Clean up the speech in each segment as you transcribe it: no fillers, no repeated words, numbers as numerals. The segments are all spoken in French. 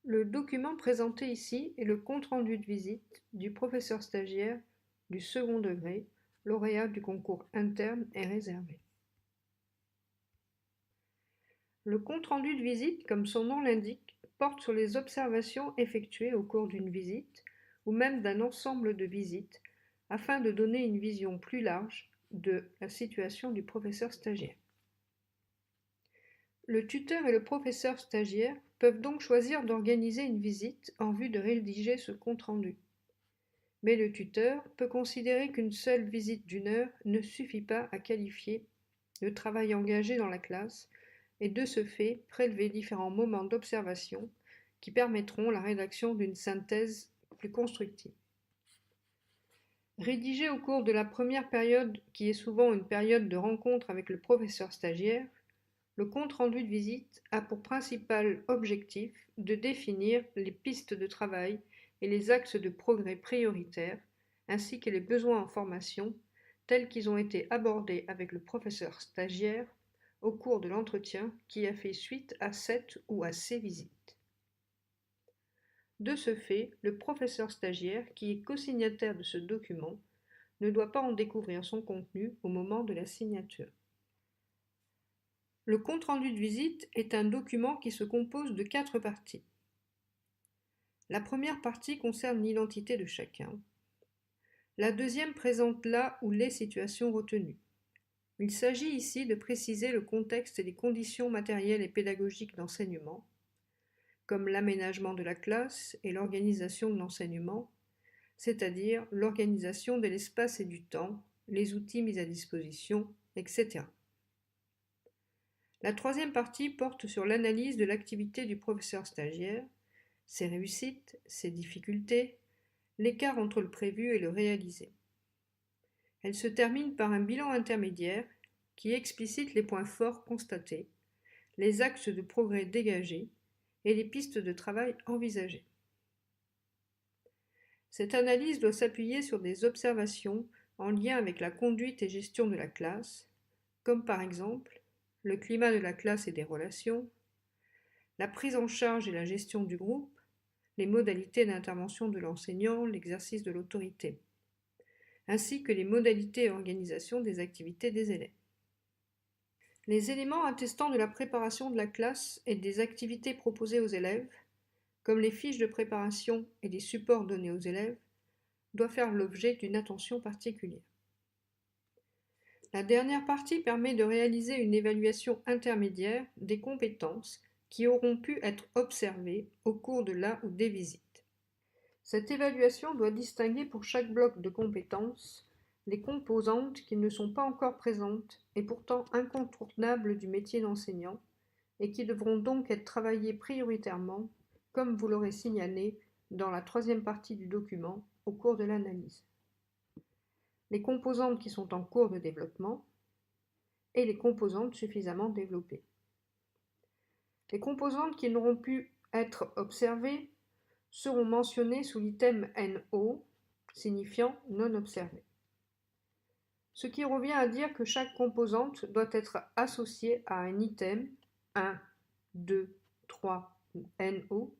Le document présenté ici est le compte-rendu de visite du professeur stagiaire du second degré, lauréat du concours interne et réservé. Le compte-rendu de visite, comme son nom l'indique, porte sur les observations effectuées au cours d'une visite ou même d'un ensemble de visites afin de donner une vision plus large de la situation du professeur stagiaire. Le tuteur et le professeur stagiaire peuvent donc choisir d'organiser une visite en vue de rédiger ce compte-rendu. Mais le tuteur peut considérer qu'une seule visite d'une heure ne suffit pas à qualifier le travail engagé dans la classe et de ce fait prélever différents moments d'observation qui permettront la rédaction d'une synthèse plus constructive. Rédigé au cours de la première période, qui est souvent une période de rencontre avec le professeur stagiaire, le compte-rendu de visite a pour principal objectif de définir les pistes de travail et les axes de progrès prioritaires, ainsi que les besoins en formation, tels qu'ils ont été abordés avec le professeur stagiaire au cours de l'entretien qui a fait suite à cette ou à ces visites. De ce fait, le professeur stagiaire, qui est co-signataire de ce document, ne doit pas en découvrir son contenu au moment de la signature. Le compte-rendu de visite est un document qui se compose de 4 parties. La première partie concerne l'identité de chacun. La deuxième présente la ou les situations retenues. Il s'agit ici de préciser le contexte et les conditions matérielles et pédagogiques d'enseignement, comme l'aménagement de la classe et l'organisation de l'enseignement, c'est-à-dire l'organisation de l'espace et du temps, les outils mis à disposition, etc. La troisième partie porte sur l'analyse de l'activité du professeur stagiaire, ses réussites, ses difficultés, l'écart entre le prévu et le réalisé. Elle se termine par un bilan intermédiaire qui explicite les points forts constatés, les axes de progrès dégagés et les pistes de travail envisagées. Cette analyse doit s'appuyer sur des observations en lien avec la conduite et gestion de la classe, comme par exemple le climat de la classe et des relations, la prise en charge et la gestion du groupe, les modalités d'intervention de l'enseignant, l'exercice de l'autorité, ainsi que les modalités et organisation des activités des élèves. Les éléments attestant de la préparation de la classe et des activités proposées aux élèves, comme les fiches de préparation et les supports donnés aux élèves, doivent faire l'objet d'une attention particulière. La dernière partie permet de réaliser une évaluation intermédiaire des compétences qui auront pu être observées au cours de la ou des visites. Cette évaluation doit distinguer pour chaque bloc de compétences les composantes qui ne sont pas encore présentes et pourtant incontournables du métier d'enseignant et qui devront donc être travaillées prioritairement, comme vous l'aurez signalé dans la troisième partie du document au cours de l'analyse. Les composantes qui sont en cours de développement et les composantes suffisamment développées. Les composantes qui n'auront pu être observées seront mentionnées sous l'item NO, signifiant non observé. Ce qui revient à dire que chaque composante doit être associée à un item 1, 2, 3 ou NO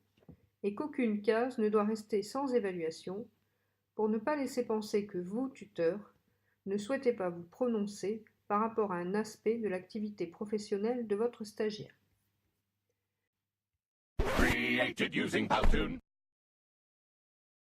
et qu'aucune case ne doit rester sans évaluation pour ne pas laisser penser que vous, tuteur, ne souhaitez pas vous prononcer par rapport à un aspect de l'activité professionnelle de votre stagiaire. Created using Powtoon.